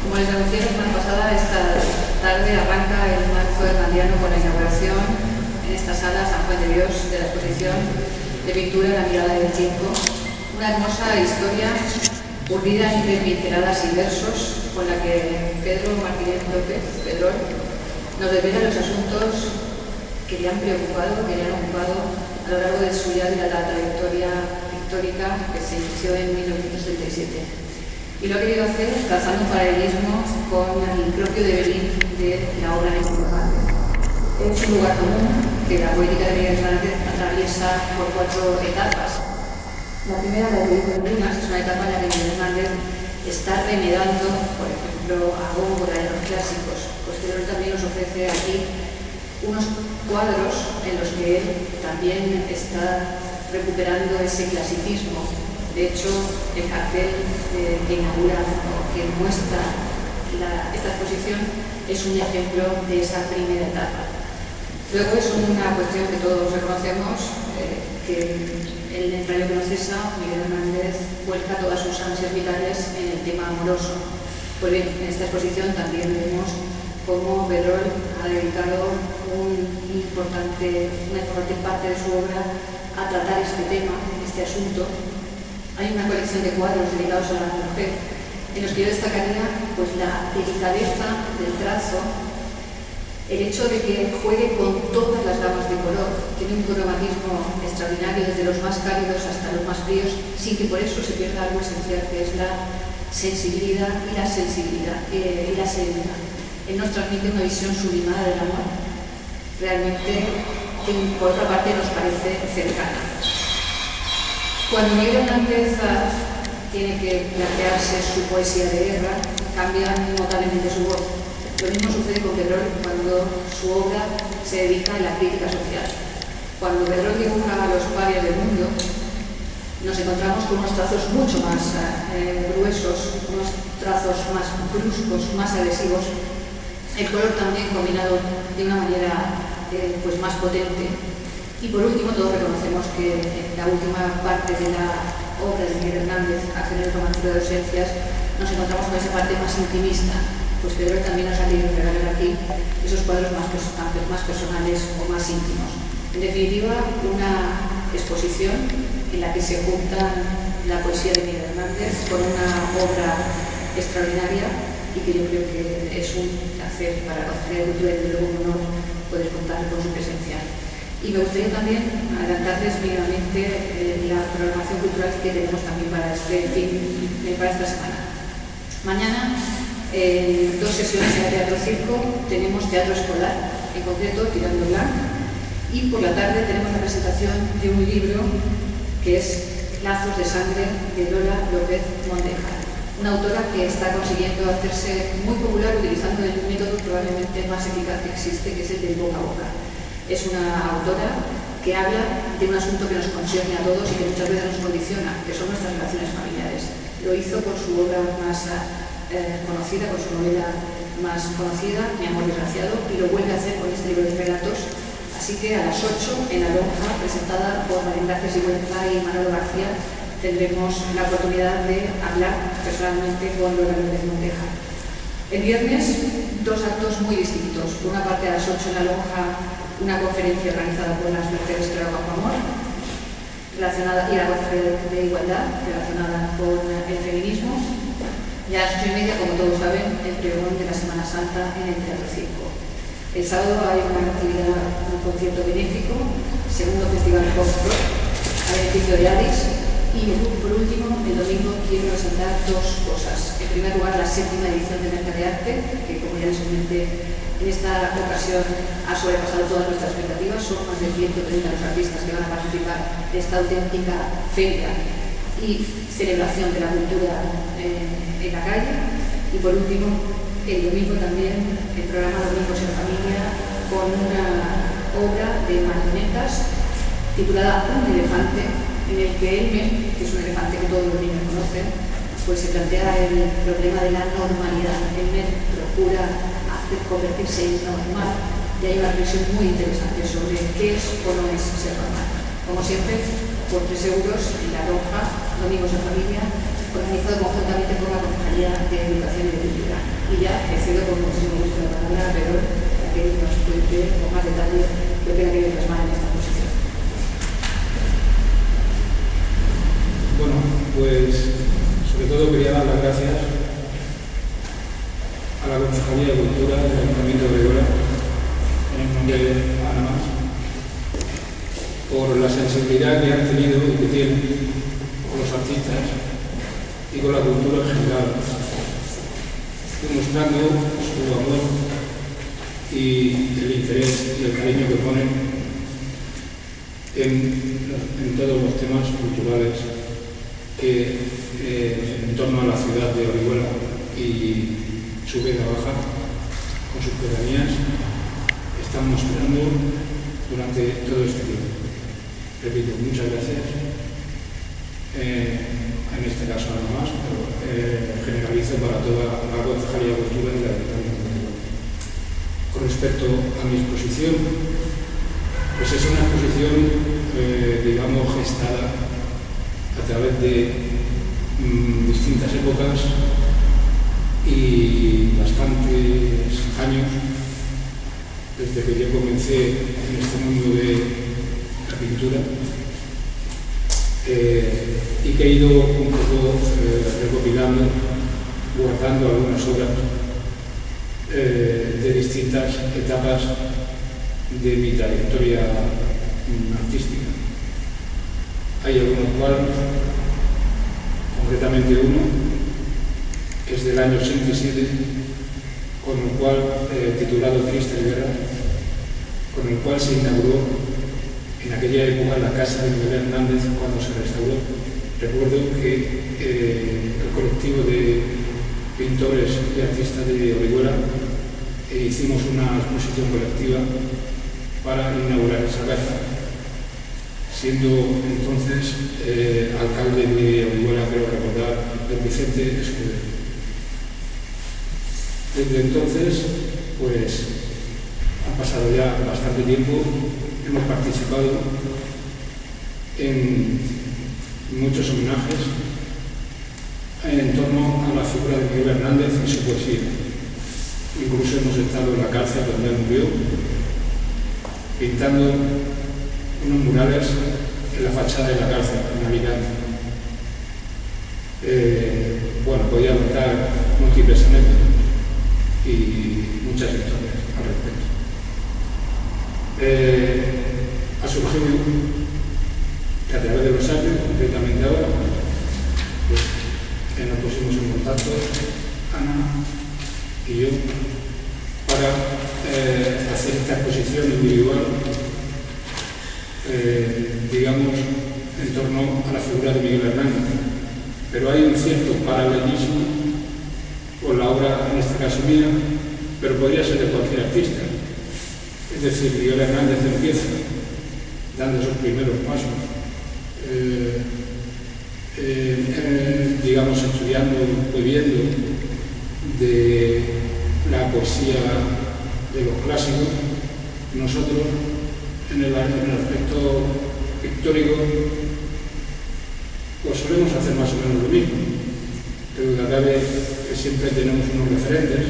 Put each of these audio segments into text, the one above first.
Como les anuncié la semana pasada, esta tarde arranca el marzo hernandiano con la inauguración en esta sala San Juan de Dios de la exposición de pintura La mirada del Cinco, una hermosa historia urdida entre pinceladas y versos con la que Pedro Martínez López, Pedrol, nos revela los asuntos que le han preocupado, que le han ocupado a lo largo de su ya dilatada trayectoria pictórica que se inició en 1937. Y lo ha querido hacer trazando un paralelismo con el propio devenir de la obra de Miguel Hernández. Es un lugar común que la poética de Miguel Hernández atraviesa por 4 etapas. La primera, la de Diego Lunas, es una etapa en la que Miguel Hernández está remedando, por ejemplo, a Góngora y a los clásicos. Posteriormente también nos ofrece aquí unos cuadros en los que él también está recuperando ese clasicismo. De hecho, el cartel que inaugura o que muestra esta exposición es un ejemplo de esa primera etapa. Luego es una cuestión que todos reconocemos, que en el Rayo que no cesa, Miguel Hernández vuelca todas sus ansias vitales en el tema amoroso. Pues bien, en esta exposición también vemos cómo Pedrol ha dedicado una importante parte de su obra a tratar este tema, este asunto. Hay una colección de cuadros dedicados a la mujer, en los que yo destacaría pues, la delicadeza del trazo, el hecho de que juegue con todas las gamas de color, tiene un cromatismo extraordinario desde los más cálidos hasta los más fríos, sin que por eso se pierda algo esencial, que es la sensibilidad y la serenidad. Él nos transmite una visión sublimada del amor, realmente, que por otra parte nos parece cercana. Cuando Miguel Hernández tiene que plantearse su poesía de guerra, cambia notablemente su voz. Lo mismo sucede con Pedrol cuando su obra se dedica a la crítica social. Cuando Pedrol dibuja a los parias del mundo, nos encontramos con unos trazos mucho más gruesos, unos trazos más bruscos, más agresivos. El color también combinado de una manera pues más potente. Y por último, todos reconocemos que en la última parte de la obra de Miguel Hernández, Ángel el romántico de ausencias, nos encontramos con esa parte más intimista, pues Pedro también nos ha querido regalar aquí esos cuadros más personales o más íntimos. En definitiva, una exposición en la que se juntan la poesía de Miguel Hernández con una obra extraordinaria y que yo creo que es un placer para la Consejería de Cultura y desde luego un honor poder contar con su presencia. Y me gustaría también adelantarles mínimamente la programación cultural que tenemos también para esta semana. Mañana, en 2 sesiones en el Teatro Circo, tenemos teatro escolar, en concreto Tirando Blanc, y por la tarde tenemos la presentación de un libro que es Lazos de sangre, de Lola López Montejar, una autora que está consiguiendo hacerse muy popular utilizando el método probablemente más eficaz que existe, que es el del boca a boca. Es una autora que habla de un asunto que nos concierne a todos y que muchas veces nos condiciona, que son nuestras relaciones familiares. Lo hizo con su obra más conocida, con su novela más conocida, Mi amor desgraciado, y lo vuelve a hacer con este libro de relatos. Así que a las 8, en la lonja, presentada por María Gracia Sigüenza y Manolo García, tendremos la oportunidad de hablar personalmente con Lola López Montejar. El viernes, 2 actos muy distintos. Por una parte, a las 8 en la lonja, una conferencia organizada por las Mercedes Claro Campoamor y la Consejería de Igualdad relacionada con el feminismo. Y a las 8:30, como todos saben, el pregón de la Semana Santa en el Teatro Circo. El sábado hay una actividad, un concierto benéfico, segundo festival Pop Rock, a beneficio de Addis. Y por último, el domingo quiero resaltar 2 cosas. En primer lugar, la 7ª edición de Mercadearte, que como ya les comenté, en esta ocasión ha sobrepasado todas nuestras expectativas. Son más de 130 los artistas que van a participar de esta auténtica feria y celebración de la cultura en la calle. Y por último, el domingo también, el programa Domingos en Familia, con una obra de marionetas titulada Un elefante, en el que Elmer, que es un elefante que todos los niños conocen, pues se plantea el problema de la normalidad. Elmer procura convertirse en normal y hay una reflexión muy interesante sobre qué es o no es ser normal. Como siempre, por 3 euros en la lonja, Domingos en Familia, organizado conjuntamente con la Concejalía de Educación y de Cultura. Y ya he sido con muchísimo gusto la palabra, pero para que nos cuente con más detalle lo que ha querido plasmar en esta posición. Bueno, pues sobre todo quería dar las gracias a la Concejalía de Cultura del Ayuntamiento de Orihuela, en el nombre de Ana Mas, por la sensibilidad que han tenido y que tienen con los artistas y con la cultura en general, demostrando su amor y el interés y el cariño que ponen en todos los temas culturales que en torno a la ciudad de Orihuela y su Vega Baja, con sus pedanías, están mostrando durante todo este tiempo. Repito, muchas gracias. En este caso nada más, pero generalizo para toda la Concejalía de Cultura y la Ayuntamiento de Orihuela. Con respecto a mi exposición, pues es una exposición, digamos, gestada a través de distintas épocas y bastantes años, desde que yo comencé en este mundo de la pintura, y que he ido un poco recopilando, guardando algunas obras de distintas etapas de mi trayectoria artística. Hay algunos cuadros, concretamente uno, que es del año 87, con el cual, titulado Tristes Guerras, con el cual se inauguró en aquella época la casa de Miguel Hernández cuando se restauró. Recuerdo que el colectivo de pintores y artistas de Orihuela hicimos una exposición colectiva para inaugurar esa casa, siendo entonces alcalde de Orihuela, creo recordar, don Vicente Escudero. Desde entonces, pues, ha pasado ya bastante tiempo, hemos participado en muchos homenajes en torno a la figura de Miguel Hernández y su poesía. Incluso hemos estado en la cárcel donde él murió, pintando unos murales en la fachada de la cárcel, en Alicante. Bueno, podía contar múltiples anécdotas y muchas historias al respecto. Ha surgido que a través de los años, concretamente ahora, pues, nos pusimos en contacto, Ana y yo, para hacer esta exposición individual, digamos, en torno a la figura de Miguel Hernández. Pero hay un cierto paralelismo con la obra, en este caso mía, pero podría ser de cualquier artista. Es decir, Miguel Hernández empieza dando esos primeros pasos, digamos, estudiando, bebiendo de la poesía de los clásicos. Nosotros, en el aspecto pictórico, pues solemos hacer más o menos lo mismo. Pero la verdad es que siempre tenemos unos referentes.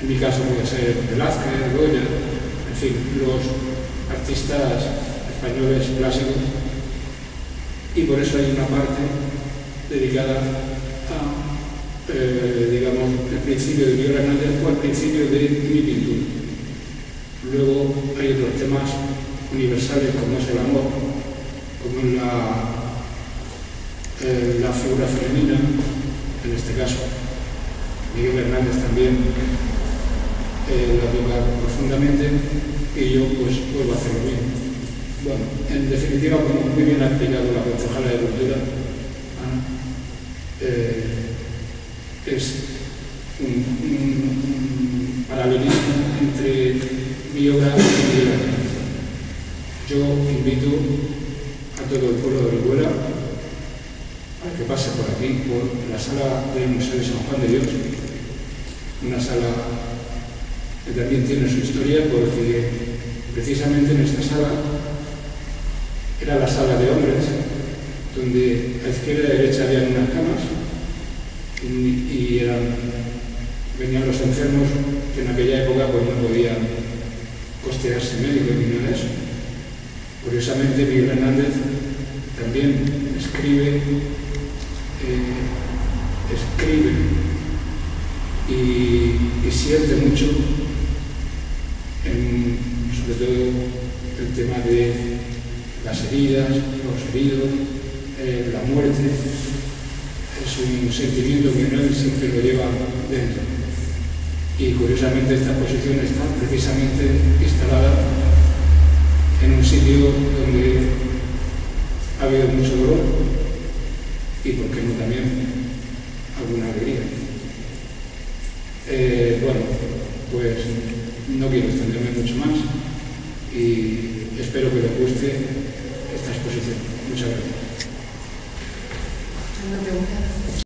En mi caso puede ser Velázquez, Goya, en fin, los artistas españoles clásicos. Y por eso hay una parte dedicada a, digamos, el principio de Miguel Hernández o al principio de mi pintura. Luego hay otros temas universales como es el amor, como es la figura femenina, en este caso. Miguel Hernández también la toca profundamente y yo pues vuelvo a hacer lo mismo. Bueno, en definitiva, como muy bien ha explicado la concejala de Cultura, Ana, es un paralelismo entre mi obra y Miguel Hernández. Yo invito a todo el pueblo de Orihuela a que pase por aquí, por la sala del Museo de San Juan de Dios, una sala que también tiene su historia porque precisamente en esta sala era la sala de hombres donde a izquierda y a derecha habían unas camas y venían los enfermos que en aquella época pues, no podían costearse médicos ni nada de eso. Curiosamente, Miguel Hernández también escribe y siente mucho, sobre todo el tema de las heridas, los heridos, la muerte. Es un sentimiento que él siempre lo lleva dentro. Y curiosamente esta exposición está precisamente instalada en un sitio donde ha habido mucho dolor y, por qué no, también alguna alegría. Bueno, pues no quiero extenderme mucho más y espero que les guste esta exposición. Muchas gracias. ¿Alguna pregunta?